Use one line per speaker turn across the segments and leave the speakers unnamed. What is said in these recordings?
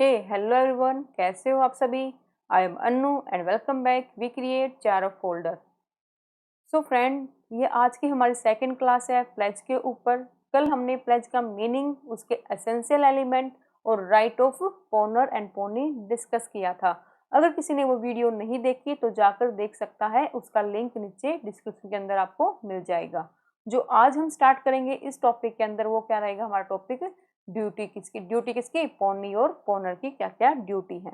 हे hello everyone, कैसे हो आप सभी। I am Annu and welcome back we create चार फोल्डर। सो फ्रेंड, ये आज की हमारी सेकंड क्लास है प्लेज के ऊपर। कल हमने प्लेज का मीनिंग, उसके एसेंशियल एलिमेंट और right of pawnor and pawnee discuss किया था। अगर किसी ने वो वीडियो नहीं देखी तो जाकर देख सकता है, उसका लिंक नीचे डिस्क्रिप्शन के अंदर आपको मिल जाएगा। जो आज हम स्टार्ट करेंगे इस टॉपिक के अंदर, वो क्या रहेगा हमारा टॉपिक, ड्यूटी किसकी पोनी और पोनर की क्या क्या ड्यूटी है।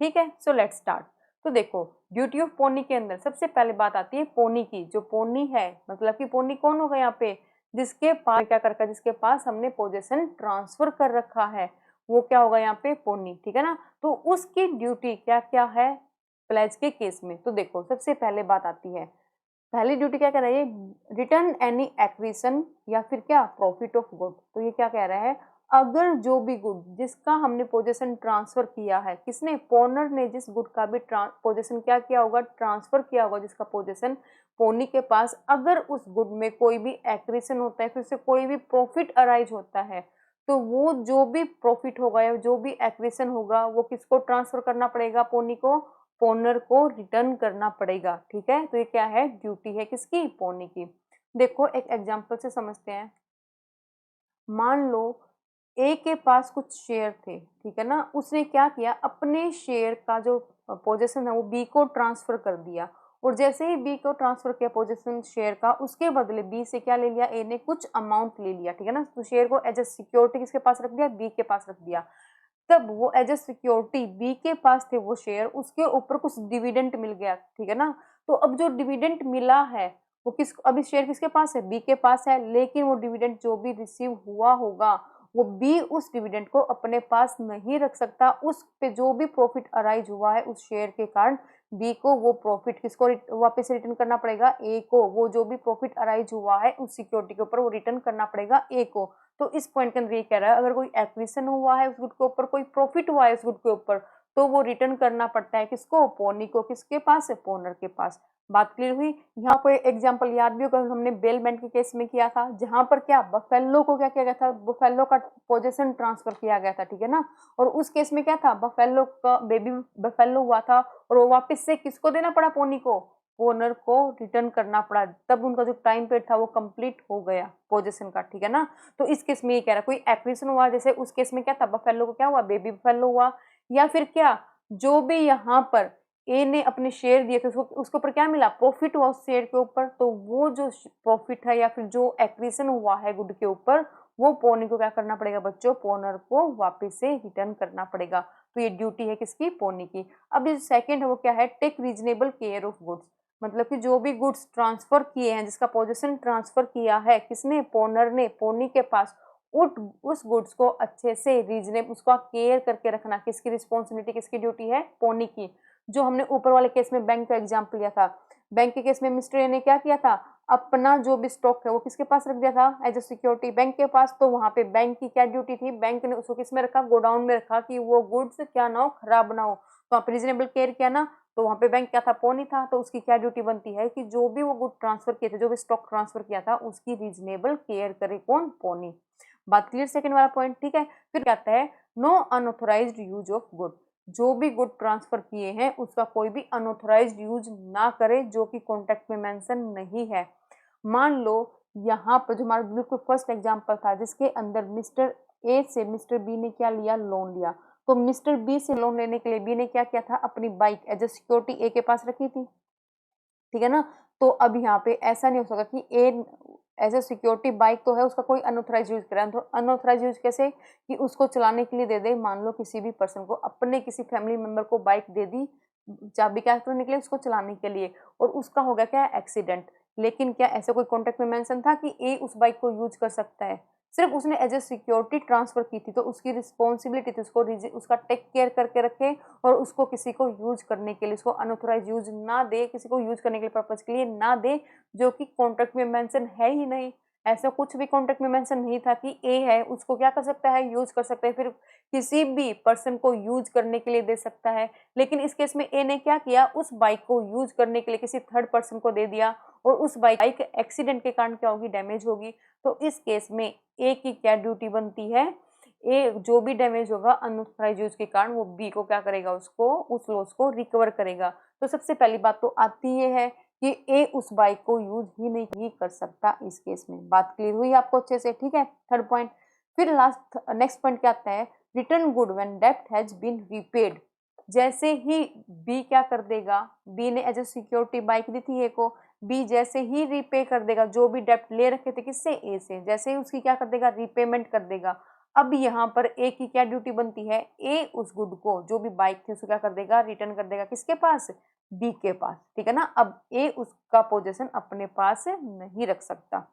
ठीक है, सो लेट्स स्टार्ट। तो देखो, ड्यूटी ऑफ पोनी के अंदर सबसे पहले बात आती है पोनी की। जो पोनी है, मतलब कि पोनी कौन होगा यहाँ पे, जिसके पास क्या कर रखा है, जिसके पास हमने पोजीशन ट्रांसफर कर रखा है, वो क्या होगा यहाँ पे पोनी। ठीक है ना। तो उसकी ड्यूटी क्या क्या है प्लेज के केस में। तो देखो, सबसे पहले बात आती है, पहली ड्यूटी क्या कह रहा है, रिटर्न एनी एक्विजिशन या फिर क्या प्रॉफिट ऑफ गुड। तो ये क्या कह रहा है, अगर जो भी गुड जिसका हमने पोजीशन ट्रांसफर किया है, किसने, पोनर ने जिस गुड का भी पोजीशन क्या किया होगा, ट्रांसफर किया होगा, जिसका पोजीशन पोनी के पास, अगर उस गुड में कोई भी एक्विजिशन होता है, फिर से कोई भी प्रॉफिट अराइज होता है, तो वो जो भी प्रॉफिट होगा या जो भी एक्विजिशन होगा, वो किसको ट्रांसफर करना पड़ेगा, पोनी को, पोनर को रिटर्न करना पड़ेगा। ठीक है, तो ये क्या है, ड्यूटी है किसकी, पोनी की। देखो एक एग्जांपल से समझते हैं। मान लो ए के पास कुछ शेयर थे, ठीक है ना। उसने क्या किया, अपने शेयर का जो पोजीशन है वो बी को ट्रांसफर कर दिया, और जैसे ही बी को ट्रांसफर किया पोजीशन शेयर का, उसके बदले बी से क्या ले लिया, ए ने कुछ अमाउंट ले लिया। ठीक है ना। तो शेयर को एज ए सिक्योरिटी किसके पास रख दिया, बी के पास रख दिया। तब वो एज ए सिक्योरिटी बी के पास थे वो शेयर, उसके ऊपर कुछ डिविडेंट मिल गया। ठीक है ना। तो अब जो डिविडेंट मिला है वो किस, अभी शेयर किसके पास है, बी के पास है, लेकिन वो डिविडेंट जो भी रिसीव हुआ होगा, वो बी उस डिविडेंट को अपने पास नहीं रख सकता। उस पे जो भी प्रॉफिट अराइज हुआ है उस शेयर के कारण, बी को वो प्रॉफिट किसको वापस रिटर्न करना पड़ेगा, ए को। वो जो भी प्रॉफिट अराइज हुआ है उस सिक्योरिटी के ऊपर, वो रिटर्न करना पड़ेगा ए को। तो इस पॉइंट के अंदर ये कह रहा है, अगर कोई एक्विजिशन हुआ है उस गुड के ऊपर, कोई प्रॉफिट हुआ है उस गुड के ऊपर, तो वो रिटर्न करना पड़ता है किसको, पोनी को। किसके पास है, पोनर के पास। बात क्लियर हुई। यहाँ कोई एग्जांपल याद भी होगा, हमने बेलमेंट के केस में किया था, जहां पर क्या, बफेलो को क्या किया गया था, बफेलो का पोजीशन ट्रांसफर किया गया था। ठीक है ना। और उस केस में क्या था, बफेलो का बेबी बफेलो हुआ था, और वो वापस से किसको देना पड़ा, पोनी को, ओनर को रिटर्न करना पड़ा। तब उनका जो टाइम पीरियड था वो कंप्लीट हो गया पोजीशन का। ठीक है ना। तो इस केस में ये कह रहा है, कोई एक्विजिशन हुआ, जैसे उस केस में क्या था, बफेलो को क्या हुआ, बेबी बफेलो हुआ, या फिर क्या, जो भी यहाँ पर ए ने अपने शेयर दिए थे, उसके ऊपर क्या मिला, प्रॉफिट हुआ उस शेयर के ऊपर, तो वो जो प्रॉफिट है या फिर जो एक्विजिशन हुआ है गुड के ऊपर, वो पोनी को क्या करना पड़ेगा बच्चों, पोनर को वापस से रिटर्न करना पड़ेगा। तो ये ड्यूटी है किसकी, पोनी की। अब ये सेकंड है वो क्या है, take reasonable care of goods. मतलब कि जो भी गुड्स ट्रांसफर किए हैं, जिसका पोजीशन ट्रांसफर किया है किसने, पोनर ने, पोनी के पास, उस गुड्स को अच्छे से रीजनेबल उसका केयर करके रखना किसकी रिस्पॉन्सिबिलिटी, किसकी ड्यूटी है, पोनी की। जो हमने ऊपर वाले केस में बैंक का एग्जाम्पल लिया था, बैंक के केस में मिस्टर ए ने क्या किया था, अपना जो भी स्टॉक है वो किसके पास रख दिया था, एज ए सिक्योरिटी बैंक के पास। तो वहां पे बैंक की क्या ड्यूटी थी, बैंक ने उसको किस में रखा, गोडाउन में रखा, कि वो गुड्स क्या ना हो, खराब ना हो। तो वहां पे रीजनेबल केयर किया ना, तो वहां पे बैंक क्या था, पोनी था। तो उसकी क्या ड्यूटी बनती है कि जो भी वो गुड ट्रांसफर किए थे, जो भी स्टॉक ट्रांसफर किया था, उसकी रीजनेबल केयर करे कौन, पोनी। बात क्लियर, सेकंड वाला पॉइंट। ठीक है। फिर कहता है no unauthorised use of good. जो भी गुड ट्रांसफर किए हैं उसका कोई भी अनऑथोराइज्ड यूज ना करे, जो कि कॉन्ट्रैक्ट में मेंशन नहीं है। मान लो यहाँ पर जो हमारा बिल्कुल फर्स्ट एग्जांपल था, जिसके अंदर मिस्टर ए से मिस्टर बी ने क्या लिया, लोन लिया। तो मिस्टर बी से लोन लेने के लिए बी ने क्या किया था, अपनी बाइक एज ए सिक्योरिटी ए के पास रखी थी। ठीक है ना। तो अब यहाँ पे ऐसा नहीं हो सकता कि ए एज ए सिक्योरिटी बाइक तो है, उसका कोई अनऑथराइज यूज करें। तो अनऑथराइज यूज कैसे, कि उसको चलाने के लिए दे दे, मान लो किसी भी पर्सन को, अपने किसी फैमिली मेंबर को बाइक दे दी, चाबी क्या करने के लिए, उसको चलाने के लिए, और उसका हो गया क्या, एक्सीडेंट। लेकिन क्या ऐसे कोई कॉन्ट्रैक्ट में मेंशन था कि ए उस बाइक को यूज कर सकता है, सिर्फ उसने एज ए सिक्योरिटी ट्रांसफर की थी, तो उसकी रिस्पॉन्सिबिलिटी थी उसको उसका टेक केयर करके रखे, और उसको किसी को यूज करने के लिए, उसको अनऑथराइज यूज ना दे, किसी को यूज करने के लिए पर्पज के लिए ना दे, जो कि कॉन्ट्रैक्ट में मेंशन है ही नहीं। ऐसा कुछ भी कॉन्ट्रैक्ट में मेंशन नहीं था कि ए है उसको क्या कर सकता है, यूज कर सकता है, फिर किसी भी पर्सन को यूज करने के लिए दे सकता है। लेकिन इस केस में ए ने क्या किया, उस बाइक को यूज करने के लिए किसी थर्ड पर्सन को दे दिया, और उस बाइक एक्सीडेंट के कारण क्या होगी, डैमेज होगी। तो इस केस में ए की क्या ड्यूटी बनती है, ए जो भी डैमेज होगा अनऑथराइज्ड यूज के कारण वो बी को क्या करेगा, उसको उस लॉस को रिकवर करेगा। तो सबसे पहली बात तो आती ये है कि ए उस बाइक को यूज ही नहीं कर सकता इस केस में। बात क्लियर हुई आपको अच्छे से, ठीक है। Third point. फिर लास्ट नेक्स्ट पॉइंट क्या आता है, रिटर्न गुड व्हेन डेब्ट हैज बीन रीपेड। जैसे ही बी क्या कर देगा, बी ने एज ए सिक्योरिटी बाइक दी थी ए को, बी जैसे ही रीपे कर देगा जो भी डेब्ट ले रखे थे किससे, ए से, जैसे ही उसकी क्या कर देगा, रीपेमेंट कर देगा। अब यहाँ पर ए की क्या ड्यूटी बनती है, ए उस गुड को जो भी बाइक थी उसको क्या कर देगा, रिटर्न कर देगा किसके पास, बी के पास, ठीक है ना। अब ए उसका पोजीशन अपने पास नहीं रख सकता।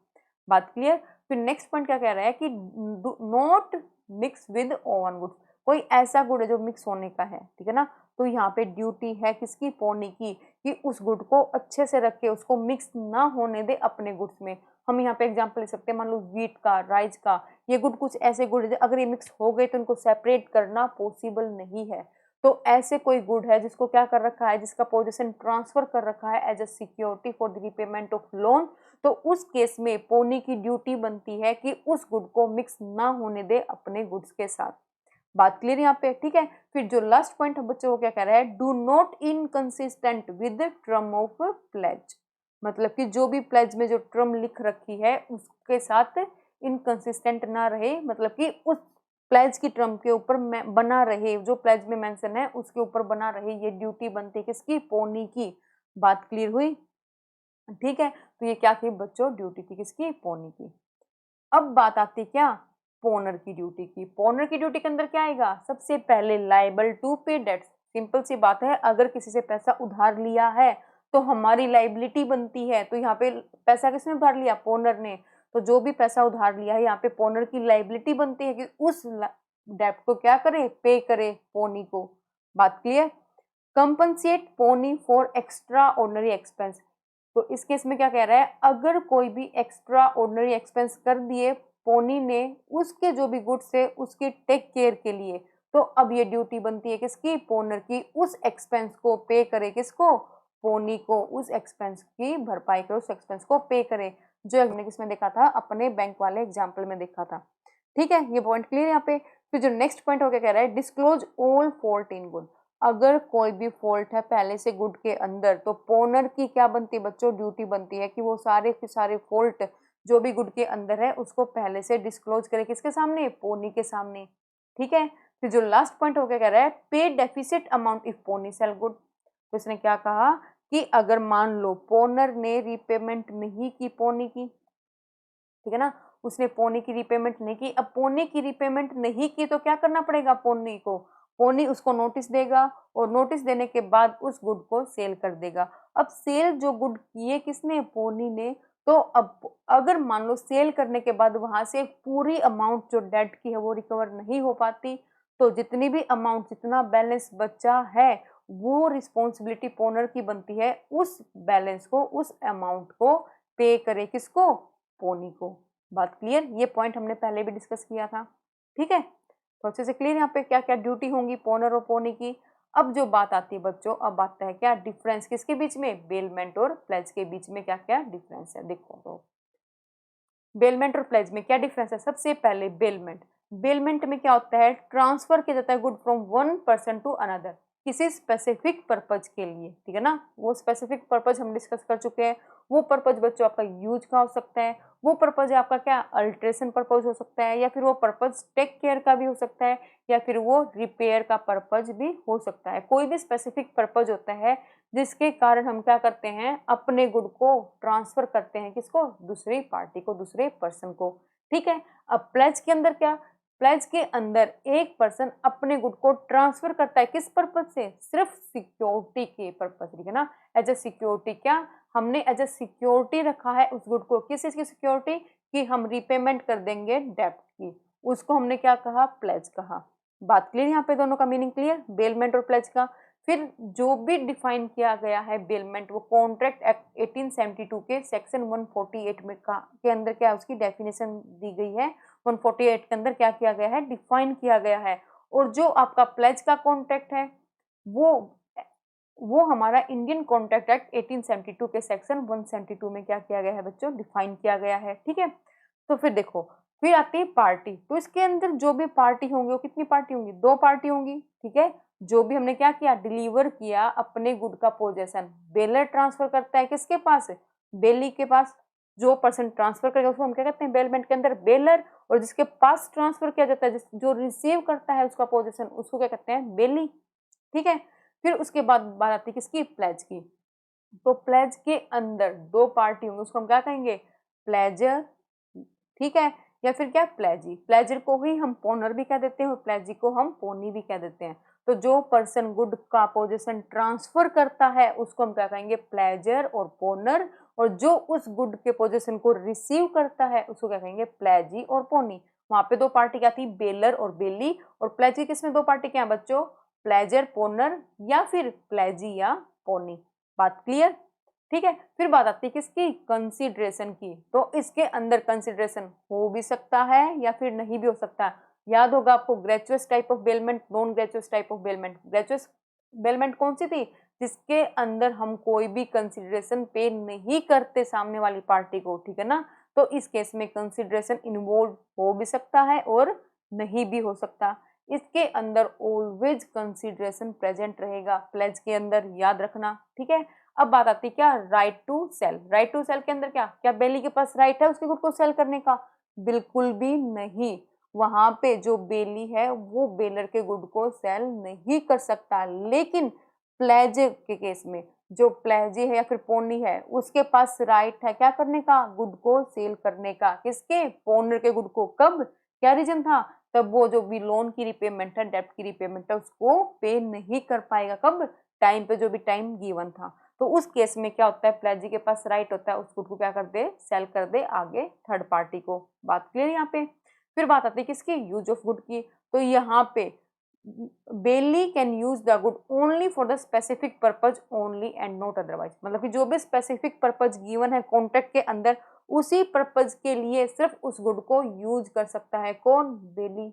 बात क्लियर। फिर नेक्स्ट पॉइंट क्या कह रहा है कि not mix with oven goods. कोई ऐसा गुड है जो मिक्स होने का है, ठीक है ना। तो यहाँ पे ड्यूटी है किसकी, पोनी की, कि उस गुड को अच्छे से रखे, उसको मिक्स ना होने दे अपने गुड्स में। हम यहाँ पे एग्जांपल ले सकते हैं, मान लो व्हीट का, राइस का, ये गुड कुछ ऐसे गुड है अगर ये मिक्स हो गए तो इनको सेपरेट करना पॉसिबल नहीं है। तो ऐसे कोई गुड है जिसको क्या कर रखा है, जिसका पोजीशन ट्रांसफर कर रखा है as a security for the repayment of loan, तो उस केस में पोनी की ड्यूटी बनती है कि उस गुड को मिक्स ना होने दे अपने गुड्स के साथ। बात क्लियर यहाँ पे, ठीक है। फिर जो लास्ट पॉइंट है बच्चों वो क्या कह रहा है, do not inconsistent with term of pledge. मतलब कि जो भी प्लेज में जो टर्म लिख रखी है उसके साथ इनकंसिस्टेंट ना रहे, मतलब कि उस प्लेज की टर्म के ऊपर बना रहे, जो प्लेज में मेंशन है उसके ऊपर बना रहे, ये ड्यूटी बनती है किसकी, पोनी की। बात क्लियर हुई, ठीक है। तो ये क्या थी बच्चों, ड्यूटी थी किसकी, पोनी की। अब बात आती है क्या, पोनर की ड्यूटी की। पोनर की ड्यूटी के अंदर क्या आएगा, सबसे पहले लाइबल टू पे डेट्स। सिंपल सी बात है, अगर किसी से पैसा उधार लिया है तो हमारी लाइबिलिटी बनती है। तो यहाँ पे पैसा किसने उधार लिया, पोनर ने। तो जो भी पैसा उधार लिया है यहाँ पे पोनर की लाइबिलिटी बनती है कि उस डेप्ट को क्या करे, पे करे पोनी को। बात clear. Compensate pawnee for extraordinary expense. तो इस केस में क्या कह रहा है, अगर कोई भी एक्स्ट्रा ऑर्डिनरी एक्सपेंस कर दिए पोनी ने उसके जो भी गुड्स है उसके टेक केयर के लिए, तो अब ये ड्यूटी बनती है किसकी, पोनर की, उस एक्सपेंस को पे करे किसको, पोनी को, उस एक्सपेंस की भरपाई करे, उस एक्सपेंस को पे करे, जो हमने किसमें देखा था, अपने बैंक वाले एग्जाम्पल में देखा था। ठीक है, ये पॉइंट क्लियर यहाँ पे। फिर जो नेक्स्ट पॉइंट हो क्या कह रहा है, disclose all fault in good. अगर कोई भी फॉल्ट है पहले से गुड के अंदर, तो पोनर की क्या बनती है बच्चों, ड्यूटी बनती है कि वो सारे के सारे फॉल्ट जो भी गुड के अंदर है उसको पहले से डिस्क्लोज करे किसके सामने, पोनी के सामने। ठीक है। फिर जो लास्ट पॉइंट हो क्या कह रहा है, pay deficit amount if pawnee sell good. तो इसने क्या कहा कि अगर मान लो पोनर ने रीपेमेंट नहीं की पोनी की, ठीक है ना, उसने पोनी की रीपेमेंट नहीं की। अब पोनी की रीपेमेंट नहीं की तो क्या करना पड़ेगा पोनी को, पोनी उसको नोटिस देगा और नोटिस देने के बाद उस गुड को सेल कर देगा। अब सेल जो गुड किए किसने, पोनी ने। तो अब अगर मान लो सेल करने के बाद वहां से पूरी अमाउंट जो डेट की है वो रिकवर नहीं हो पाती, तो जितनी भी अमाउंट, जितना बैलेंस बचा है वो रिस्पॉन्सिबिलिटी पोनर की बनती है, उस बैलेंस को, उस अमाउंट को पे करे किसको, पोनी को। बात क्लियर। ये पॉइंट हमने पहले भी डिस्कस किया था। ठीक है, तो अच्छे से क्लियर यहाँ पे क्या क्या ड्यूटी होंगी पोनर और पोनी की। अब जो बात आती है बच्चों, अब आता है क्या डिफरेंस किसके बीच में, बेलमेंट और प्लेज के बीच में क्या क्या डिफरेंस है। देखो तो बेलमेंट और प्लेज में क्या डिफरेंस है। सबसे पहले बेलमेंट, बेलमेंट में क्या होता है, ट्रांसफर किया जाता है good from one person to another, किसी स्पेसिफिक पर्पज के लिए, ठीक है ना। वो स्पेसिफिक पर्पज हम डिस्कस कर चुके हैं। वो पर्पज बच्चों आपका यूज का हो सकता है, वो पर्पज है आपका क्या, अल्ट्रेशन पर्पज हो सकता है, या फिर वो पर्पज टेक केयर का भी हो सकता है, या फिर वो रिपेयर का पर्पज भी हो सकता है। कोई भी स्पेसिफिक पर्पज होता है जिसके कारण हम क्या करते हैं, अपने गुड को ट्रांसफर करते हैं किसको, दूसरी पार्टी को, दूसरे पर्सन को। ठीक है। अब प्लेज के अंदर क्या, प्लेज के अंदर एक पर्सन अपने गुड को ट्रांसफर करता है किस पर्पज से, सिर्फ सिक्योरिटी के पर्पज, ठीक है ना। एज ए सिक्योरिटी, क्या हमने एज ए सिक्योरिटी रखा है उस गुड को, किस चीज की सिक्योरिटी, कि हम रिपेमेंट कर देंगे डेब्ट की, उसको हमने क्या कहा, प्लेज कहा। बात क्लियर यहाँ पे, दोनों का मीनिंग क्लियर, बेलमेंट और प्लेज का। फिर जो भी डिफाइन किया गया है बेलमेंट, वो कॉन्ट्रैक्ट एक्ट 1872 के सेक्शन 148 में के अंदर क्या उसकी डेफिनेशन दी गई है। 148 के अंदर क्या किया गया है, डिफाइन किया गया है। और जो आपका प्लेज का कॉन्ट्रैक्ट है वो हमारा इंडियन कॉन्ट्रैक्ट एक्ट 1872 के सेक्शन 172 में क्या किया गया है बच्चों, डिफाइन किया गया है। ठीक है। तो फिर देखो, फिर आती है पार्टी। तो इसके अंदर जो भी पार्टी होंगे वो कितनी पार्टी होंगी, 2 पार्टी होंगी, ठीक है। जो भी हमने क्या किया, डिलीवर किया अपने गुड का पोजेशन, बेलर ट्रांसफर करता है किसके पास, बेली के पास। जो पर्सन ट्रांसफर करेगा उसको हम क्या कहते हैं, बेलमेंट के अंदर बेलर, और जिसके पास ट्रांसफर किया जाता है, जो रिसीव करता है उसका पोजेशन, उसको क्या कहते हैं, बेली, ठीक है। फिर उसके बाद बात आती है किसकी, प्लेज की। तो प्लेज के अंदर 2 पार्टी होंगे, उसको हम क्या कहेंगे, प्लेजर, ठीक है, या फिर क्या, प्लेजी। प्लेजर को ही हम पोनर भी कह देते हैं और प्लेजी को हम पोनी भी कह देते हैं। तो जो पर्सन गुड का पोजीशन ट्रांसफर करता है उसको हम क्या कहेंगे, प्लेजर और पोनर, और जो उस गुड के पोजीशन को रिसीव करता है उसको क्या कहेंगे, प्लेजी और पोनी। वहां पे 2 पार्टी क्या थी, बेलर और बेली, और प्लेजी किसमें 2 पार्टी क्या है बच्चों, प्लेजर पोनर या फिर प्लेजी या पोनी। बात क्लियर, ठीक है। फिर बात आती है किसकी, कंसीडरेशन की। तो इसके अंदर कंसीडरेशन हो भी सकता है या फिर नहीं भी हो सकता। याद होगा आपको gratuitous type of bailment, non gratuitous type of bailment. Gratuitous bailment कौन सी थी, जिसके अंदर हम कोई भी कंसीडरेशन पे नहीं करते सामने वाली पार्टी को, ठीक है ना। तो इस केस में कंसीडरेशन इन्वॉल्व हो भी सकता है और नहीं भी हो सकता। इसके अंदर ऑलवेज कंसीडरेशन प्रेजेंट रहेगा प्लेज के अंदर, याद रखना, ठीक है। अब बात आती है क्या, right to sell. Right to sell के अंदर क्या क्या बेली के पास राइट है उसके गुड को सेल करने का, बिल्कुल भी नहीं। वहां पे जो बेली है वो बेलर के गुड को सेल नहीं कर सकता। लेकिन प्लेज के केस में जो प्लेजी है या फिर पोनी है उसके पास राइट है क्या करने का, गुड को सेल करने का। किसके, पोनर के गुड को। कब, क्या रीजन था, तब वो जो भी लोन की रिपेमेंट है, डेब्ट की रिपेमेंट है, उसको पे नहीं कर पाएगा। कब, टाइम पे, जो भी टाइम गिवन था। तो उस केस में क्या होता है, प्लेजी के पास राइट होता है उस गुड को क्या कर दे, सेल कर दे आगे थर्ड पार्टी को। बात क्लियर यहाँ पे। फिर बात आती है किसकी, यूज ऑफ गुड की। तो यहाँ पे bailee can use the good only for the specific purpose only and not otherwise. मतलब कि जो भी स्पेसिफिक पर्पज गिवन है कॉन्ट्रैक्ट के अंदर, उसी पर्पज के लिए सिर्फ उस गुड को यूज कर सकता है कौन, बेली।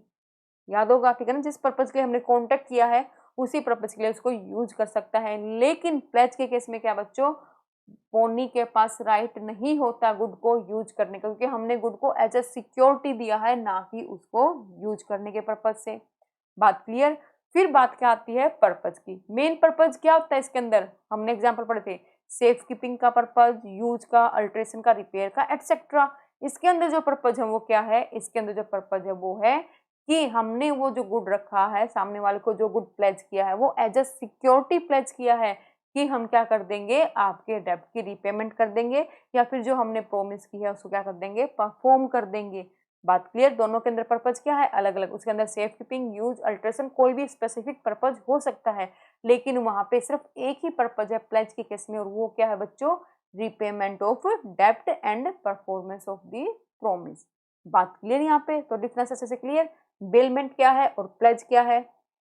याद होगा, ठीक है ना, जिस पर्पज के लिए हमने कॉन्टेक्ट किया है उसी पर्पज के लिए उसको यूज कर सकता है। लेकिन प्लेज के केस में क्या बच्चों, पोनी के पास राइट नहीं होता गुड को यूज करने का, क्योंकि हमने गुड को एज ए सिक्योरिटी दिया है, ना कि उसको यूज करने के पर्पज से। बात क्लियर। फिर बात क्या आती है, पर्पज की। मेन पर्पज क्या होता है इसके अंदर, हमने एग्जाम्पल पढ़े थे, सेफ कीपिंग का पर्पज, यूज का, अल्ट्रेशन का, रिपेयर का, एटसेट्रा। इसके अंदर जो पर्पज है वो क्या है, इसके अंदर जो पर्पज है वो है कि हमने वो जो गुड रखा है, सामने वाले को जो गुड प्लेज किया है वो एज अ सिक्योरिटी प्लेज किया है कि हम क्या कर देंगे, आपके डेब्ट की रिपेमेंट कर देंगे, या फिर जो हमने प्रोमिस की है उसको क्या कर देंगे, परफॉर्म कर देंगे। बात क्लियर। दोनों के अंदर पर्पज क्या है, अलग अलग। उसके अंदर सेफ कीपिंग, यूज, अल्ट्रेशन, कोई भी स्पेसिफिक पर्पज हो सकता है, लेकिन वहां पे सिर्फ एक ही पर्पज है प्लेज के केस में, और वो क्या है बच्चों, रिपेमेंट ऑफ डेब्ट and performance of the promise. बात क्लियर यहाँ पे। तो डिफरेंस ऐसे से क्लियर, बेलमेंट क्या है और प्लेज क्या है,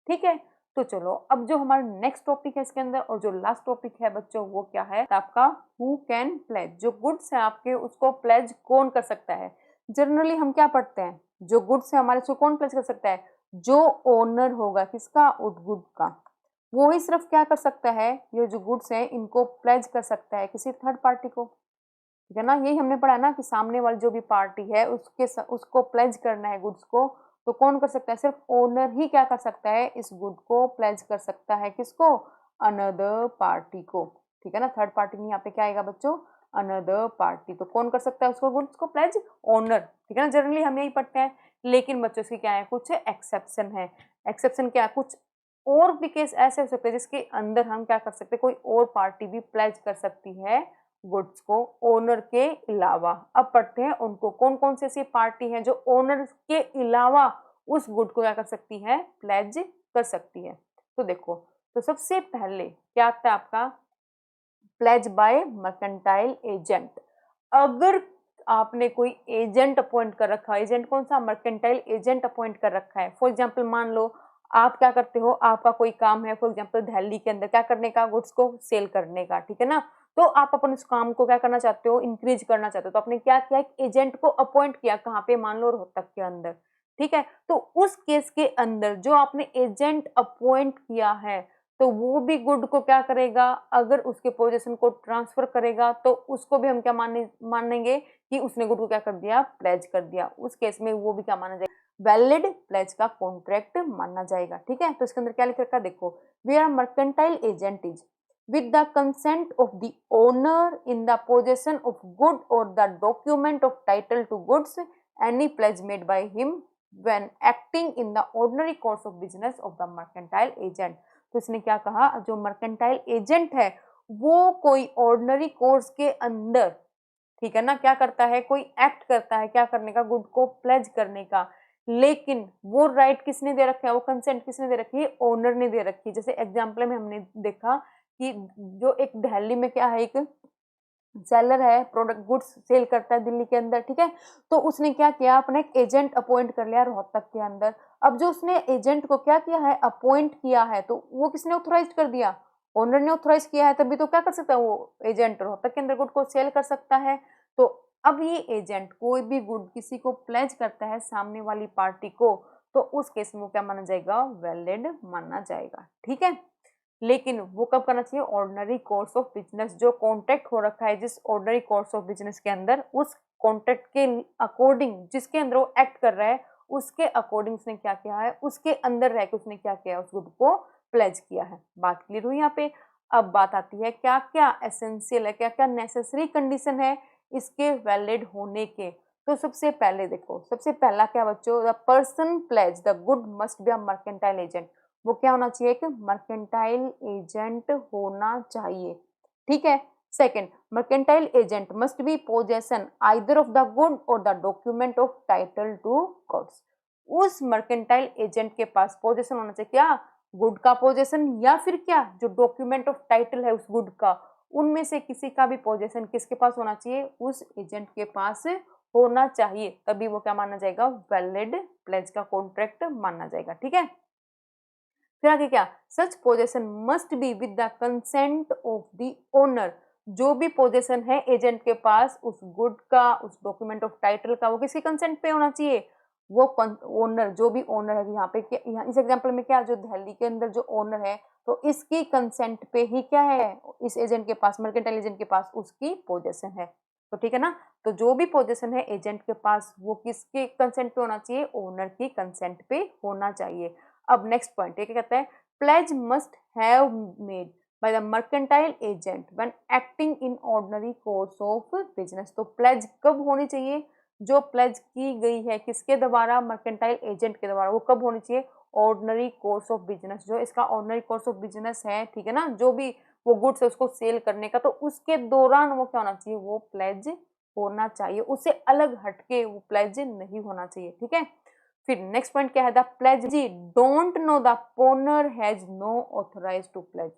ठीक है। तो चलो अब जो हमारा नेक्स्ट टॉपिक है इसके अंदर, और जो लास्ट टॉपिक है बच्चों वो क्या है आपका, हु कैन प्लेज। जो गुड्स है आपके उसको प्लेज कौन कर सकता है। जनरली हम क्या पढ़ते हैं, जो गुड्स है हमारे उसको कौन प्लेज कर सकता है, जो ओनर होगा किसका, उस गुड का, वो ही सिर्फ क्या कर सकता है, ये जो गुड्स है इनको प्लेज कर सकता है किसी थर्ड पार्टी को, ठीक है ना। यही हमने पढ़ा ना कि सामने वाली जो भी पार्टी है उसको प्लेज करना है गुड्स को, तो कौन कर सकता है, सिर्फ ओनर ही क्या कर सकता है, इस गुड को प्लेज कर सकता है। किसको, अनदर पार्टी को, ठीक है ना। थर्ड पार्टी में यहाँ पे क्या आएगा बच्चों, अनदर पार्टी। तो कौन कर सकता है उसको, गुड्स को प्लेज, ओनर, ठीक है ना। जनरली हम यही पढ़ते हैं, लेकिन बच्चों इसकी क्या है, कुछ एक्सेप्शन है। एक्सेप्शन क्या, कुछ और भी केस ऐसे हो सकते हैं जिसके अंदर हम क्या कर सकते हैं, कोई और पार्टी भी प्लेज कर सकती है गुड्स को ओनर के अलावा। अब पढ़ते हैं उनको, कौन कौन सी ऐसी पार्टी है जो ओनर के अलावा उस गुड को क्या कर सकती है, प्लेज कर सकती है। तो देखो, तो सबसे पहले क्या आता है आपका, प्लेज बाय मर्केंटाइल एजेंट। अगर आपने कोई एजेंट अपॉइंट कर रखा है, एजेंट कौन सा, मर्केंटाइल एजेंट अपॉइंट कर रखा है। फॉर एग्जांपल मान लो आप क्या करते हो, आपका कोई काम है फॉर एग्जांपल दिल्ली के अंदर क्या करने का, गुड्स को सेल करने का, ठीक है ना। तो आप अपन उस काम को क्या करना चाहते हो, इंक्रीज करना चाहते हो, तो आपने क्या किया, एक एजेंट को अपॉइंट किया, कहाँ पे, मान लो रोहतक के अंदर, ठीक है। तो उस केस के अंदर जो आपने एजेंट अपॉइंट किया है, तो वो भी गुड को क्या करेगा, अगर उसके पोजेशन को ट्रांसफर करेगा तो उसको भी हम क्या मानेंगे कि उसने गुड को क्या कर दिया, प्लेज कर दिया। उस केस में वो भी क्या माना जाएगा, वैलिड प्लेज का कॉन्ट्रैक्ट माना जाएगा। ठीक है, तो इसके अंदर क्या लिख रखा है देखो, where mercantile agent is with the consent of the owner in the possession of good or the document of title to goods any pledge made by him when acting in the ordinary course of business of the mercantile agent। तो इसने क्या कहा, जो mercantile agent है वो कोई ordinary course के अंदर, ठीक है ना, क्या करता है, कोई एक्ट करता है, क्या करने का, गुड को प्लेज करने का, लेकिन वो राइट किसने दे रखा है, वो कंसेंट किसने दे रखी है, ओनर ने दे रखी है। जैसे एग्जाम्पल में हमने देखा कि जो एक दिल्ली में क्या है, एक सेलर है, प्रोडक्ट गुड्स सेल करता है दिल्ली के अंदर, ठीक है, तो उसने क्या किया, अपने एक एजेंट अपॉइंट कर लिया रोहतक के अंदर। अब जो उसने एजेंट को क्या किया है, अपॉइंट किया है, तो वो किसने ऑथोराइज कर दिया, ओनर ने ऑथोराइज किया है, तभी तो क्या कर सकता है वो एजेंट रोहतक के अंदर गुड को सेल कर सकता है। तो अब ये एजेंट कोई भी गुड किसी को प्लेज करता है सामने वाली पार्टी को, तो उस केस में क्या माना जाएगा, वैलिड माना जाएगा। ठीक है, लेकिन वो कब करना चाहिए, ऑर्डिनरी कोर्स ऑफ बिजनेस, जो कॉन्ट्रैक्ट हो रखा है जिस ऑर्डिनरी कोर्स ऑफ बिजनेस के अंदर, उस कॉन्ट्रैक्ट के अकॉर्डिंग जिसके अंदर वो एक्ट कर रहा है उसके अकॉर्डिंग उसने क्या किया है, उसके अंदर रह के उसने क्या किया है, उस गुड को प्लेज किया है। बात क्लियर हुई यहाँ पे। अब बात आती है क्या क्या एसेंशियल है, क्या क्या नेसेसरी कंडीशन है इसके वैलिड होने के। तो सबसे पहले देखो, सबसे पहला क्या बच्चों, the person plays the good must be a mercantile agent. वो क्या होना चाहिए, एक मर्केंटाइल एजेंट होना चाहिए। ठीक है, second, mercantile agent must be possession either of the good or the document of title to goods. उस मर्केंटाइल एजेंट के पास पोजेशन होना चाहिए, क्या, गुड का पोजेशन, या फिर क्या, जो डॉक्यूमेंट ऑफ टाइटल है उस गुड का, उनमें से किसी का भी पोजेशन किसके पास होना चाहिए, उस एजेंट के पास होना चाहिए, तभी वो क्या माना जाएगा, वैलिड प्लेज का कॉन्ट्रैक्ट माना जाएगा। ठीक है, फिर आगे क्या, such possession must be with the consent of the owner. जो भी पोजेशन है एजेंट के पास उस गुड का, उस डॉक्यूमेंट ऑफ टाइटल का, वो किसके कंसेंट पे होना चाहिए, वो ओनर, जो भी ओनर है, यहाँ पे क्या, यहाँ इस एग्जांपल में क्या, जो दिल्ली के अंदर जो ओनर है, तो इसकी कंसेंट पे ही क्या है, इस एजेंट के पास, मर्केंटाइल एजेंट के पास उसकी पोजेशन है। तो ठीक है ना, तो जो भी पोजेशन है एजेंट के पास वो किसके कंसेंट पे होना चाहिए, ओनर की कंसेंट पे होना चाहिए। अब नेक्स्ट पॉइंट ये क्या कहता है, pledge must have made by the mercantile agent when acting in ordinary course of business. तो प्लेज कब होनी चाहिए, जो प्लेज की गई है किसके द्वारा, मर्केंटाइल एजेंट के द्वारा, वो कब होनी चाहिए, ऑर्डिनरी कोर्स ऑफ बिजनेस, जो इसका ऑर्डिनरी कोर्स ऑफ बिजनेस है, ठीक है ना, जो भी वो गुड्स है उसको सेल करने का, तो उसके दौरान वो क्या होना चाहिए, वो प्लेज होना चाहिए, उससे अलग हटके वो प्लेज नहीं होना चाहिए। ठीक है, फिर नेक्स्ट पॉइंट क्या है, the pledgee don't know the owner has no authorise to pledge.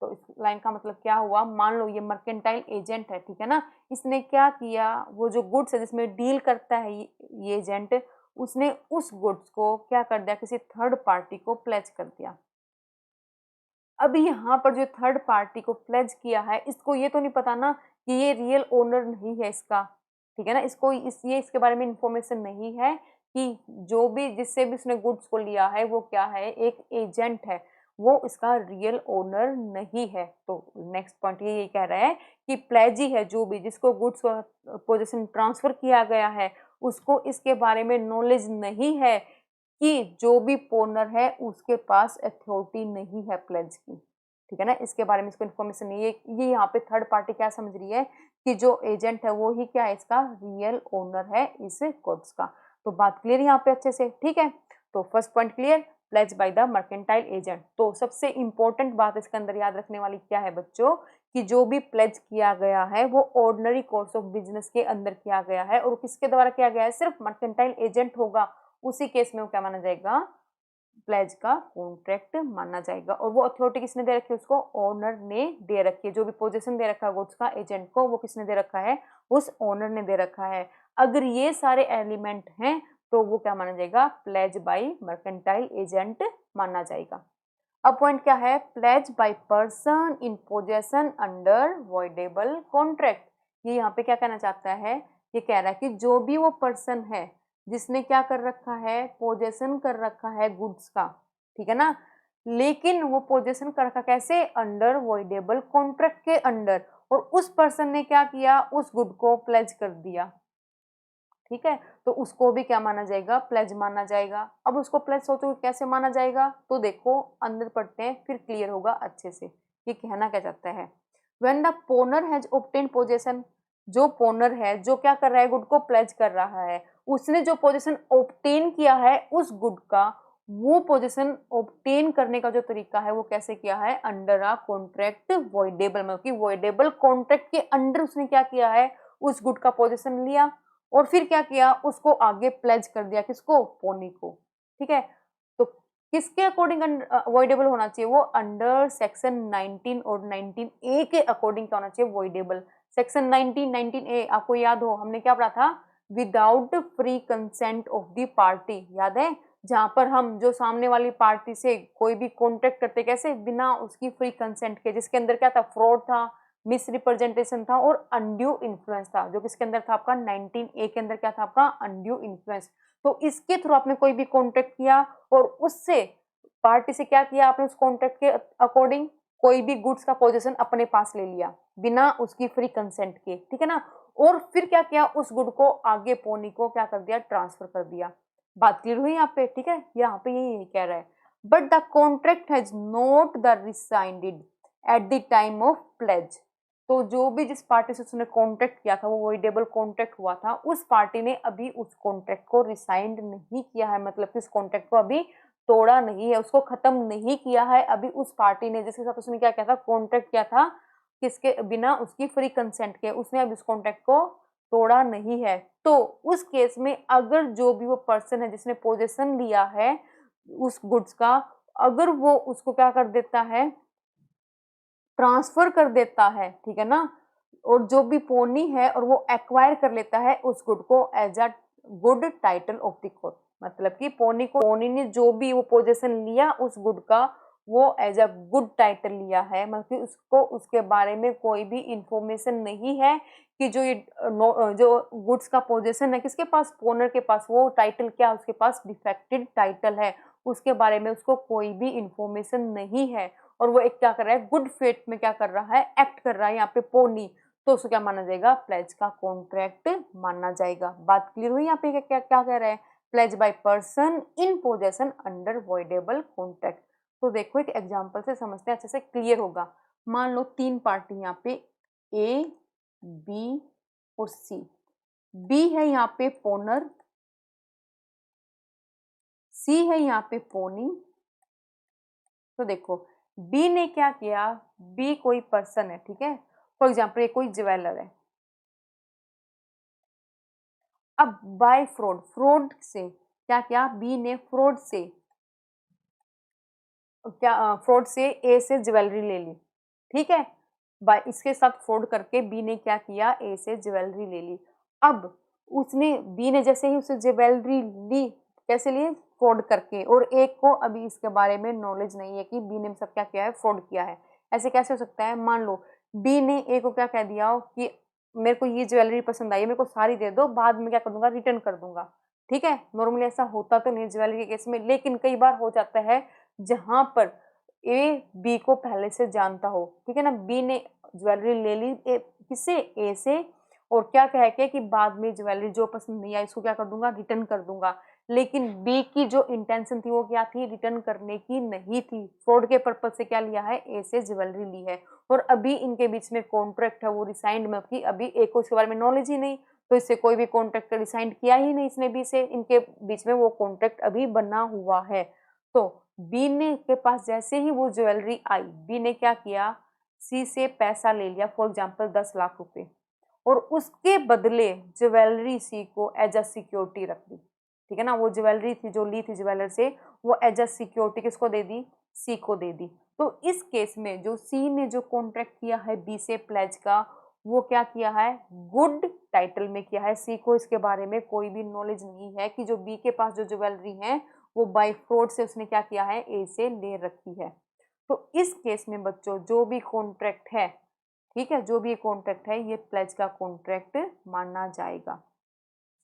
तो इस लाइन का मतलब क्या हुआ, मान लो ये मर्केंटाइल एजेंट है, ठीक है ना, इसने क्या किया, वो जो गुड्स है जिसमें डील करता है ये एजेंट, उसने उस गुड्स को क्या कर दिया, किसी थर्ड पार्टी को प्लेज कर दिया। अभी यहाँ पर जो थर्ड पार्टी को प्लेज किया है, इसको ये तो नहीं पता ना कि ये रियल ओनर नहीं है इसका, ठीक है ना, इसको ये इसके बारे में इंफॉर्मेशन नहीं है कि जो भी जिससे भी उसने गुड्स को लिया है वो क्या है, एक एजेंट है, वो इसका रियल ओनर नहीं है। तो नेक्स्ट पॉइंट ये कह रहा है कि प्लेजी है जो भी, जिसको गुड्स को पोजीशन ट्रांसफर किया गया है, उसको इसके बारे में नॉलेज नहीं है कि जो भी ओनर है उसके पास अथॉरिटी नहीं है प्लेज की, ठीक है ना, इसके बारे में इसको इन्फॉर्मेशन नहीं है। ये यहाँ पे थर्ड पार्टी क्या समझ रही है कि जो एजेंट है वो ही क्या है, इसका रियल ओनर है इस गुड्स का। तो बात क्लियर यहाँ पे अच्छे से, ठीक है, तो first point clear, pledge by the mercantile agent. तो सबसे इंपॉर्टेंट बात इसके अंदर याद रखने वाली क्या है बच्चों, कि जो भी प्लेज किया गया है वो ऑर्डिनरी कोर्स ऑफ बिजनेस के अंदर किया गया है, और किसके द्वारा किया गया है, सिर्फ मर्केंटाइल एजेंट होगा, उसी केस में वो क्या माना जाएगा, प्लेज का कॉन्ट्रैक्ट माना जाएगा। और वो अथॉरिटी किसने दे रखी है, उसको ओनर ने दे रखी है, जो भी पोजीशन दे रखा है गुड्स का एजेंट को, वो किसने दे रखा है, उस ओनर ने दे रखा है। अगर ये सारे एलिमेंट हैं तो वो क्या माना जाएगा, प्लेज बाय मर्केंटाइल एजेंट माना जाएगा। अब पॉइंट क्या है, pledge by person in possession under voidable contract. ये यहाँ पे क्या कहना चाहता है, ये कह रहा है कि जो भी वो पर्सन है जिसने क्या कर रखा है, पोजेशन कर रखा है गुड्स का, ठीक है ना, लेकिन वो पोजीशन कर रखा कैसे, अंडर वॉइडेबल कॉन्ट्रैक्ट के अंडर, और उस पर्सन ने क्या किया, उस गुड को प्लेज कर दिया। ठीक है, तो उसको भी क्या माना जाएगा, प्लेज माना जाएगा। अब उसको प्लेज सोचो कैसे माना जाएगा, तो देखो अंदर पढ़ते हैं फिर क्लियर होगा अच्छे से ये कहना क्या चाहता है। When the pawnor has obtain position, जो पोनर है जो क्या कर रहा है, गुड को प्लेज कर रहा है, उसने जो पोजीशन ऑब्टेन किया है उस गुड का, वो पोजीशन ऑब्टेन करने का जो तरीका है वो कैसे किया है, अंडर अ कॉन्ट्रैक्ट वॉइडेबल, मतलब कि वॉइडेबल कॉन्ट्रैक्ट के अंडर उसने क्या किया है, उस गुड का पोजीशन लिया और फिर क्या किया, उसको आगे प्लेज कर दिया, किसको, पोनी को। ठीक है, तो किसके अकॉर्डिंग वॉइडेबल होना चाहिए, वो अंडर सेक्शन 19 और 19A के अकॉर्डिंग क्या होना चाहिए, वॉइडेबल। सेक्शन 19 आपको याद हो हमने क्या पढ़ा था, without free consent of the party, याद है, जहां पर हम जो सामने वाली पार्टी से कोई भी कॉन्ट्रैक्ट करते कैसे, बिना उसकी फ्री कंसेंट के, जिसके अंदर क्या था, फ्रॉड था, मिस रिप्रेजेंटेशन था और अनड्यू इन्फ्लुएंस था, जो किसके अंदर था आपका 19A के अंदर क्या था आपका, अनड्यू इन्फ्लुएंस। तो इसके थ्रू आपने कोई भी कॉन्ट्रैक्ट किया और उससे पार्टी से क्या किया आपने, उस कॉन्ट्रैक्ट के अकॉर्डिंग कोई भी गुड्स का पोजीशन अपने पास ले लिया बिना उसकी फ्री कंसेंट के, ठीक है ना, और फिर क्या किया, उस गुड को आगे पोनी को क्या कर दिया, ट्रांसफर कर दिया। बात क्लियर हुई यहाँ पे, ठीक है, यहाँ पे यही कह रहा है, but the contract has not the rescinded at the time of pledge. तो जो भी जिस पार्टी से उसने कॉन्ट्रैक्ट किया था वो वॉइडेबल कॉन्ट्रैक्ट हुआ था, उस पार्टी ने अभी उस कॉन्ट्रैक्ट को रिसाइंड नहीं किया है, मतलब कि उस कॉन्ट्रैक्ट को अभी तोड़ा नहीं है, उसको खत्म नहीं किया है अभी उस पार्टी ने जिसके साथ उसने क्या किया था, कॉन्ट्रैक्ट किया था, किसके बिना उसकी फ्री कंसेंट के, उसने अभी उस कॉन्ट्रैक्ट को तोड़ा नहीं है। तो उस केस में अगर जो भी वो पर्सन है जिसने पोजीशन लिया है उस गुड्स का, अगर वो उसको क्या कर देता है, ट्रांसफर कर देता है, ठीक है ना, और जो भी पोनी है और वो एक्वायर कर लेता है उस गुड को as a good title of the court, मतलब कि पोनी ने जो भी वो पोजीशन लिया उस गुड का वो एज अ गुड टाइटल लिया है, मतलब कि उसको उसके बारे में कोई भी इंफॉर्मेशन नहीं है कि जो ये जो गुड्स का पोजीशन है किसके पास, पोनर के पास, वो टाइटल क्या उसके पास डिफेक्टेड टाइटल है, उसके बारे में उसको कोई भी इंफॉर्मेशन नहीं है, और वो एक क्या कर रहा है, गुड फेथ में क्या कर रहा है, एक्ट कर रहा है यहाँ पे पोनी, तो उसको क्या माना जाएगा, प्लेज का कॉन्ट्रैक्ट माना जाएगा। बात क्लियर हुई यहाँ पे, क्या क्या कह रहे हैं, pledge by person in possession under voidable contract. तो देखो एक एग्जांपल से समझते हैं, अच्छे से क्लियर होगा। मान लो तीन पार्टी यहाँ पे ए, बी और सी। बी है यहाँ पे पोनर, सी है यहाँ पे पोनी। तो देखो बी ने क्या किया, बी कोई पर्सन है, ठीक है, फॉर एग्जाम्पल ये कोई ज्वेलर है। अब बाय फ्रॉड, फ्रॉड से क्या किया, बी ने फ्रॉड से क्या, फ्रॉड से ए से ज्वेलरी ले ली, ठीक है, बाय इसके साथ फ्रॉड करके बी ने क्या किया, ए से ज्वेलरी ले ली। अब उसने बी ने जैसे ही उसे ज्वेलरी ली, कैसे लिए, फ्रॉड करके, और एक को अभी इसके बारे में नॉलेज नहीं है कि बी ने सब क्या किया है, फ्रॉड किया है। ऐसे कैसे हो सकता है, मान लो बी ने ए को क्या कह दिया कि मेरे को ये ज्वेलरी पसंद आई है, मेरे को सारी दे दो, बाद में क्या कर दूंगा, रिटर्न कर दूंगा। ठीक है, नॉर्मली ऐसा होता तो नहीं ज्वेलरी के केस में, लेकिन कई बार हो जाता है जहां पर ए बी को पहले से जानता हो, ठीक है ना, बी ने ज्वेलरी ले ली किससे, ए से, और क्या कह के कि बाद में ज्वेलरी जो पसंद नहीं आई इसको क्या कर दूंगा, रिटर्न कर दूंगा। लेकिन बी की जो इंटेंशन थी वो क्या थी, रिटर्न करने की नहीं थी, फ्रॉड के पर्पज से क्या लिया है, ए से ज्वेलरी ली है, और अभी इनके बीच में कॉन्ट्रैक्ट है वो रिसाइंड में की, अभी ए को इसके बारे में नॉलेज ही नहीं, तो इससे कोई भी कॉन्ट्रैक्ट रिसाइंड किया ही नहीं इसने बी से, इनके बीच में वो कॉन्ट्रैक्ट अभी बना हुआ है। तो बी ने के पास जैसे ही वो ज्वेलरी आई, बी ने क्या किया, सी से पैसा ले लिया, फॉर एग्जाम्पल 10 लाख रुपए, और उसके बदले ज्वेलरी सी को एज अ सिक्योरिटी रख दी, ठीक है ना, वो ज्वेलरी थी जो ली थी ज्वेलर से, वो एज अ सिक्योरिटी किसको दे दी, सी को दे दी। तो इस केस में जो सी ने जो कॉन्ट्रैक्ट किया है बी से प्लेज का, वो क्या किया है, गुड टाइटल में किया है, सी को इसके बारे में कोई भी नॉलेज नहीं है कि जो बी के पास जो ज्वेलरी है वो बाय फ्रॉड से उसने क्या किया है, ए से ले रखी है। तो इस केस में बच्चों जो भी कॉन्ट्रैक्ट है, ठीक है, जो भी कॉन्ट्रैक्ट है ये प्लेज का कॉन्ट्रैक्ट माना जाएगा।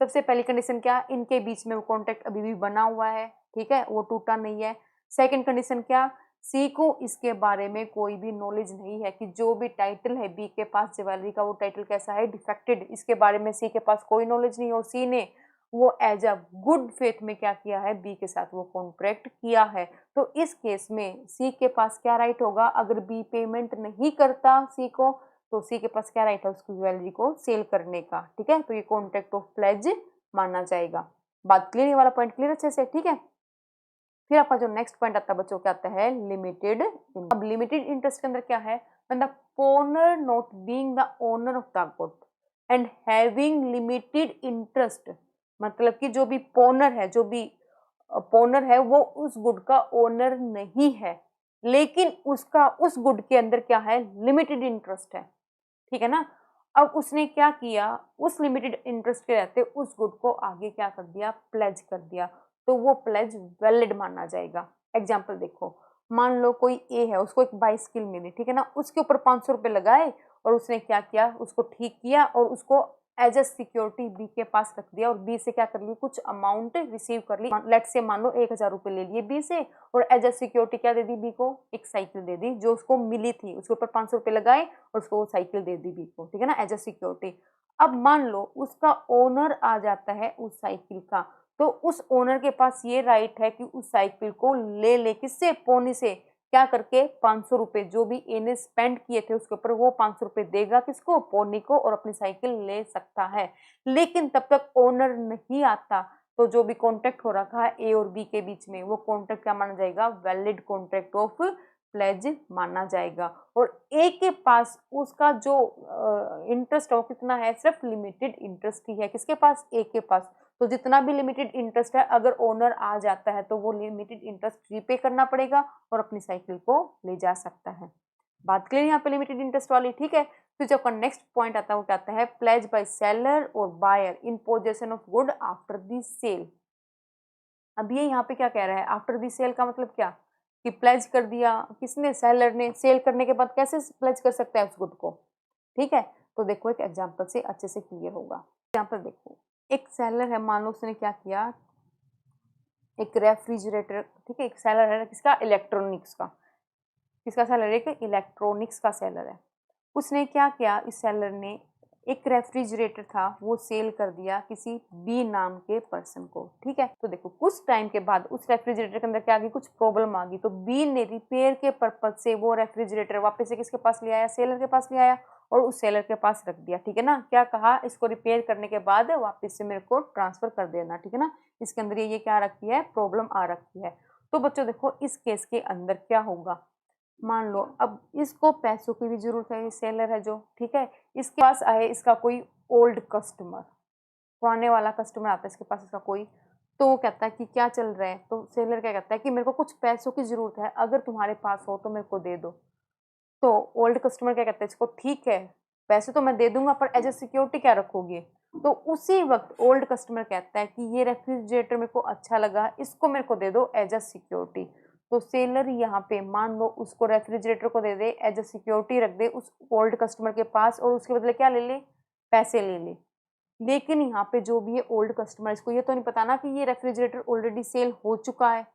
सबसे पहली कंडीशन क्या, इनके बीच में वो कॉन्ट्रैक्ट अभी भी बना हुआ है, ठीक है, वो टूटा नहीं है। सेकंड कंडीशन क्या, सी को इसके बारे में कोई भी नॉलेज नहीं है कि जो भी टाइटल है बी के पास ज्वेलरी का वो टाइटल कैसा है, डिफेक्टेड, इसके बारे में सी के पास कोई नॉलेज नहीं हो। सी ने वो एज अ गुड फेथ में क्या किया है, बी के साथ वो कॉन्ट्रैक्ट किया है। तो इस केस में सी के पास क्या राइट होगा, अगर बी पेमेंट नहीं करता सी को, तो सी के पास क्या राइट है उसकी ज्वेलरी को सेल करने का। ठीक है, तो ये कॉन्ट्रैक्ट ऑफ प्लेज माना जाएगा। बात क्लियर, ये वाला पॉइंट क्लियर अच्छे से? ठीक है, फिर आपका जो नेक्स्ट पॉइंट आता है बच्चों क्या आता है, लिमिटेड। अब लिमिटेड इंटरेस्ट के अंदर क्या है, when the pawnor not being the owner of the good and having limited interest, मतलब कि जो भी पोनर है, जो भी पोनर है वो उस गुड का ओनर नहीं है, लेकिन उसका उस गुड के अंदर क्या है, लिमिटेड इंटरेस्ट है। ठीक है ना। अब उसने क्या किया, उस लिमिटेड इंटरेस्ट के रहते उस गुड को आगे क्या कर दिया, प्लेज कर दिया, तो वो प्लेज वैलिड माना जाएगा। एग्जाम्पल देखो, मान लो कोई ए है, उसको एक बाइसिकल मिली, ठीक है ना, उसके ऊपर 500 रुपए लगाए और उसने क्या किया, उसको ठीक किया और उसको एज ए सिक्योरिटी बी के पास रख दिया और बी से क्या कर ली, कुछ अमाउंट रिसीव कर ली। लेट से मान लो 1000 रुपए ले लिए बी से और एज ए सिक्योरिटी क्या दे दी बी को, एक साइकिल दे दी जो उसको मिली थी, उसके ऊपर 500 रुपए लगाए और उसको वो साइकिल दे दी बी को, ठीक है ना, एज ए सिक्योरिटी। अब मान लो उसका ओनर आ जाता है उस साइकिल का, तो उस ओनर के पास ये राइट है कि उस साइकिल को ले किससे, पोनी से, क्या करके 500 रुपए जो भी ए ने स्पेंड किए थे उसके ऊपर, वो 500 रुपए देगा किसको, पोनी को, और अपनी साइकिल ले सकता है। लेकिन तब तक ओनर नहीं आता, तो जो भी कॉन्ट्रैक्ट हो रखा है ए और बी के बीच में, वो कॉन्ट्रैक्ट क्या माना जाएगा, वैलिड कॉन्ट्रैक्ट ऑफ प्लेज माना जाएगा। और ए के पास उसका जो इंटरेस्ट हो कितना है, सिर्फ लिमिटेड इंटरेस्ट ही है, किसके पास, ए के पास। तो जितना भी लिमिटेड इंटरेस्ट है, अगर ओनर आ जाता है तो वो लिमिटेड इंटरेस्ट रीपे करना पड़ेगा और अपनी साइकिल को ले जा सकता है। बात क्लियर यहाँ पे लिमिटेड इंटरेस्ट वाली? ठीक है। फिर जो आपका नेक्स्ट पॉइंट आता है वो क्या आता है, प्लेज बाय सेलर और buyer in possession of good after the sale. अब ये यहाँ पे क्या कह रहा है, आफ्टर द सेल का मतलब क्या, कि प्लेज कर दिया किसने, सेलर ने, सेल करने के बाद कैसे प्लेज कर सकता है उस गुड को। ठीक है, तो देखो एक एग्जाम्पल से अच्छे से क्लियर होगा। एग्जाम्पल देखो, एक सेलर है, मान लो उसने क्या किया, एक रेफ्रिजरेटर, ठीक है, एक सेलर है किसका, इलेक्ट्रॉनिक्स का, किसका सेलर है, एक इलेक्ट्रॉनिक्स का सेलर है। उसने क्या किया, इस सेलर ने एक रेफ्रिजरेटर था वो सेल कर दिया किसी बी नाम के पर्सन को। ठीक है, तो देखो कुछ टाइम के बाद उस रेफ्रिजरेटर के अंदर क्या आ गई, कुछ प्रॉब्लम आ गई, तो बी ने रिपेयर के पर्पज से वो रेफ्रिजरेटर वापस से किसके पास ले आया, सेलर के पास ले आया और उस सेलर के पास रख दिया। ठीक है ना, क्या कहा, इसको रिपेयर करने के बाद वापस से मेरे को ट्रांसफर कर देना। ठीक है ना, इसके अंदर ये क्या रखी है, प्रॉब्लम आ रखी है। तो बच्चों देखो इस केस के अंदर क्या होगा, मान लो अब इसको पैसों की भी जरूरत है, ये सेलर है जो, ठीक है, इसके पास आए इसका कोई ओल्ड कस्टमर, पुराने वाला कस्टमर आता है इसके पास, इसका कोई, तो वो कहता है कि क्या चल रहा है, तो सेलर क्या कहता है कि मेरे को कुछ पैसों की जरूरत है, अगर तुम्हारे पास हो तो मेरे को दे दो। तो ओल्ड कस्टमर क्या कहता है इसको, ठीक है पैसे तो मैं दे दूंगा पर एज ए सिक्योरिटी क्या रखोगे। तो उसी वक्त ओल्ड कस्टमर कहता है कि ये रेफ्रिजरेटर मेरे को अच्छा लगा, इसको मेरे को दे दो एज ए सिक्योरिटी। तो सेलर यहाँ पे मान लो उसको रेफ्रिजरेटर को दे दे, एज ए सिक्योरिटी रख दे उस ओल्ड कस्टमर के पास और उसके बदले क्या ले ले, पैसे ले ले। लेकिन यहाँ पे जो भी ये ओल्ड कस्टमर, इसको ये तो नहीं पता ना कि ये रेफ्रिजरेटर ऑलरेडी सेल हो चुका है,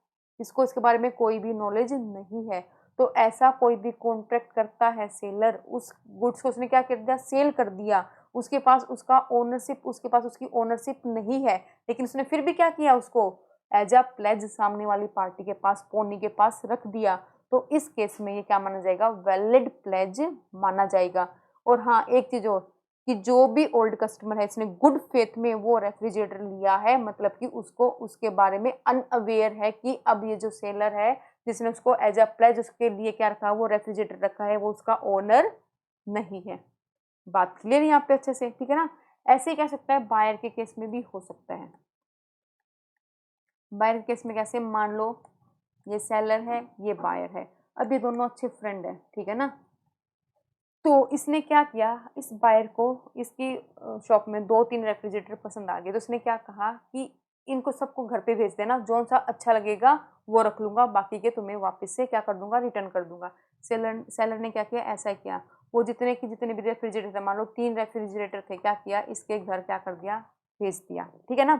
इसको इसके बारे में कोई भी नॉलेज नहीं है। तो ऐसा कोई भी कॉन्ट्रैक्ट करता है सेलर, उस गुड्स को उसने क्या कर दिया, सेल कर दिया, उसके पास उसका ओनरशिप, उसके पास उसकी ओनरशिप नहीं है, लेकिन उसने फिर भी क्या किया, उसको एज अ प्लेज सामने वाली पार्टी के पास, पोनी के पास रख दिया। तो इस केस में ये क्या माना जाएगा, वैलिड प्लेज माना जाएगा। और हाँ एक चीज और, कि जो भी ओल्ड कस्टमर है इसने गुड फेथ में वो रेफ्रिजरेटर लिया है, मतलब कि उसको उसके बारे में अनअवेयर है कि अब ये जो सेलर है जिसने उसको एज अ प्लेज उसके लिए क्या रखा, वो रेफ्रिजरेटर रखा है, वो उसका ओनर नहीं है। बात क्लियर यहाँ पे अच्छे से? ठीक है ना। ऐसे ही कह सकता है बायर के केस में भी हो सकता है। बायर के केस में कैसे, मान लो ये सेलर है ये बायर है, अब ये दोनों अच्छे फ्रेंड है, ठीक है ना। तो इसने क्या किया, इस बायर को इसकी शॉप में 2-3 रेफ्रिजरेटर पसंद आ गए, तो उसने क्या कहा कि इनको सबको घर पे भेज देना, जो सा अच्छा लगेगा वो रख लूंगा, बाकी के तुम्हें वापस से क्या कर दूंगा, रिटर्न कर दूंगा। सेलर ने क्या किया, ऐसा किया, वो जितने भी रेफ्रिजरेटर थे, मान लो 3 रेफ्रिजरेटर थे, क्या किया, इसके घर क्या कर दिया, भेज दिया। ठीक है ना।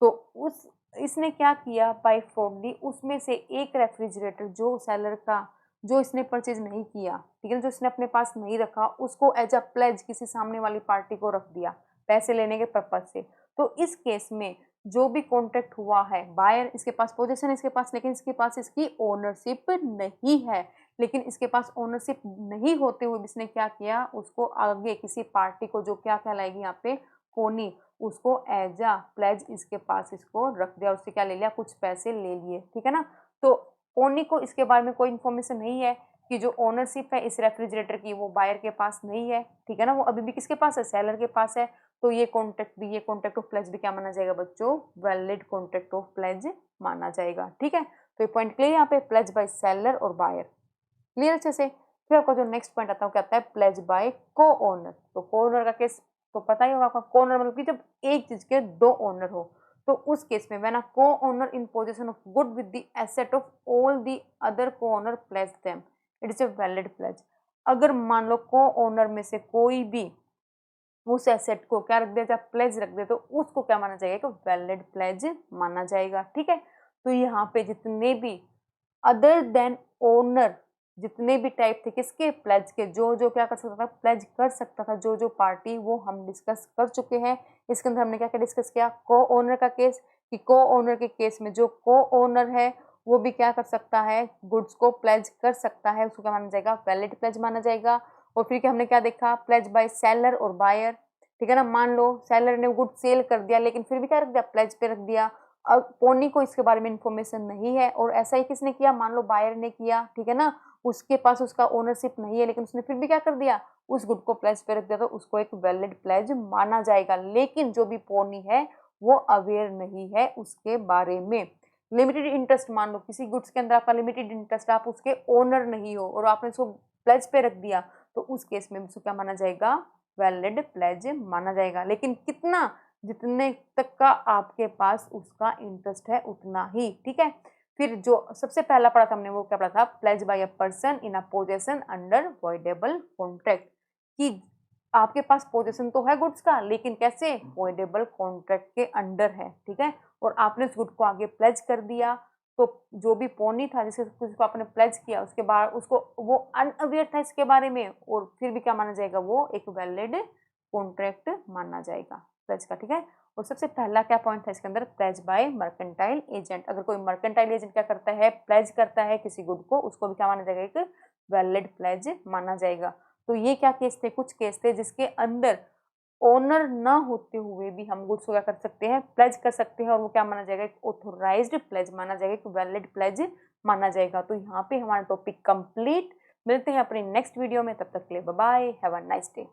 तो उस इसने क्या किया बाय फ्रॉडली, उसमें से एक रेफ्रिजरेटर जो सेलर का जो इसने परचेज नहीं किया, ठीक है, जो इसने अपने पास नहीं रखा, उसको एज अ प्लेज किसी सामने वाली पार्टी को रख दिया पैसे लेने के पर्पज से। तो इस केस में जो भी कॉन्ट्रैक्ट हुआ है, बायर इसके पास पोजीशन है इसके पास, लेकिन इसके पास इसकी ओनरशिप नहीं है। लेकिन इसके पास ओनरशिप नहीं होते हुए इसने क्या किया, उसको आगे किसी पार्टी को, जो क्या कहलाएगी यहाँ पे कोनी, उसको एज अ प्लेज इसके पास इसको रख दिया, उससे क्या ले लिया, कुछ पैसे ले लिए, ठीक है ना। तो कोनी को इसके बारे में कोई इन्फॉर्मेशन नहीं है कि जो ओनरशिप है इस रेफ्रिजरेटर की वो बायर के पास नहीं है, ठीक है ना, वो अभी भी किसके पास है, सेलर के पास है। तो ये कॉन्ट्रैक्ट भी, ये कॉन्ट्रैक्ट ऑफ प्लेज भी क्या माना जाएगा बच्चों, वैलिड कॉन्ट्रैक्ट ऑफ प्लेज माना जाएगा, ठीक है। तो ये पॉइंट क्लियर यहाँ पे, प्लेज बाय सेलर और बायर, क्लियर अच्छे से। फिर आपका जो नेक्स्ट पॉइंट आता है क्या आता है, प्लेज बाय को ओनर। तो को ओनर का केस तो पता ही होगा आपका, को ओनर मतलब कि जब एक चीज के दो ओनर हो, तो उस केस में when a co owner in position of good with the asset of all the other co owner pledge them, it is a valid pledge. अगर मान लो को ओनर में से कोई भी उस एसेट को क्या रख दिया जाए, प्लेज रख दे, तो उसको क्या माना जाएगा, वैलिड प्लेज माना जाएगा, ठीक है। तो यहाँ पे जितने भी अदर देन ओनर, जितने भी टाइप थे किसके, प्लेज के, जो जो क्या कर सकता था, प्लेज कर सकता था, जो जो पार्टी, वो हम डिस्कस कर चुके हैं। इसके अंदर हमने क्या क्या डिस्कस किया, को ओनर का केस, कि को ओनर के केस में जो को ओनर है वो भी क्या कर सकता है, गुड्स को प्लेज कर सकता है, उसको क्या माना जाएगा, वैलिड प्लेज माना जाएगा। और फिर क्या हमने क्या देखा, प्लेज बाय सेलर और बायर, ठीक है ना। मान लो सेलर ने गुड सेल कर दिया, लेकिन फिर भी क्या रख दिया, प्लेज पे रख दिया। अब पोनी को इसके बारे में इंफॉर्मेशन नहीं है, और ऐसा ही किसने किया, मान लो बायर ने किया, ठीक है ना, उसके पास उसका ओनरशिप नहीं है, लेकिन उसने फिर भी क्या कर दिया, उस गुड को प्लेज पे रख दिया, तो उसको एक वैलिड प्लेज माना जाएगा। लेकिन जो भी पोनी है वो अवेयर नहीं है उसके बारे में। लिमिटेड इंटरेस्ट, मान लो किसी गुड्स के अंदर आपका लिमिटेड इंटरेस्ट, आप उसके ओनर नहीं हो और आपने उसको प्लेज पे रख दिया, तो उस केस में उसको क्या माना जाएगा, वैलिड प्लेज माना जाएगा। लेकिन कितना, जितने तक का आपके पास उसका इंटरेस्ट है उतना ही, ठीक है। फिर जो सबसे पहला पढ़ा था हमने, वो क्या पढ़ा था, pledge by a person in a possession under voidable contract, कि आपके पास पोजेशन तो है गुड्स का, लेकिन कैसे, वॉइडेबल कॉन्ट्रैक्ट के अंडर है, ठीक है। और आपने उस गुड को आगे प्लेज कर दिया, तो जो भी पोनी था जिसको आपने प्लेज किया, उसके बाद उसको वो अनअवेयर था इसके बारे में, और फिर भी क्या माना जाएगा, वो एक वैलिड कॉन्ट्रैक्ट माना जाएगा प्लेज का, ठीक है। और सबसे पहला क्या पॉइंट था इसके अंदर, प्लेज बाय मर्केंटाइल एजेंट। अगर कोई मर्केंटाइल एजेंट क्या करता है, प्लेज करता है किसी गुड को, उसको भी क्या माना जाएगा, एक वैलिड प्लेज माना जाएगा। तो ये क्या केस थे, कुछ केस थे जिसके अंदर ओनर ना होते हुए भी हम गुड्स को क्या कर सकते हैं, प्लेज कर सकते हैं, और वो क्या माना जाएगा, एक ऑथोराइज्ड प्लेज माना जाएगा, एक वैलिड प्लेज माना जाएगा। तो यहाँ पे हमारा टॉपिक कंप्लीट। मिलते हैं अपनी नेक्स्ट वीडियो में, तब तक के लिए bye bye, have a nice day.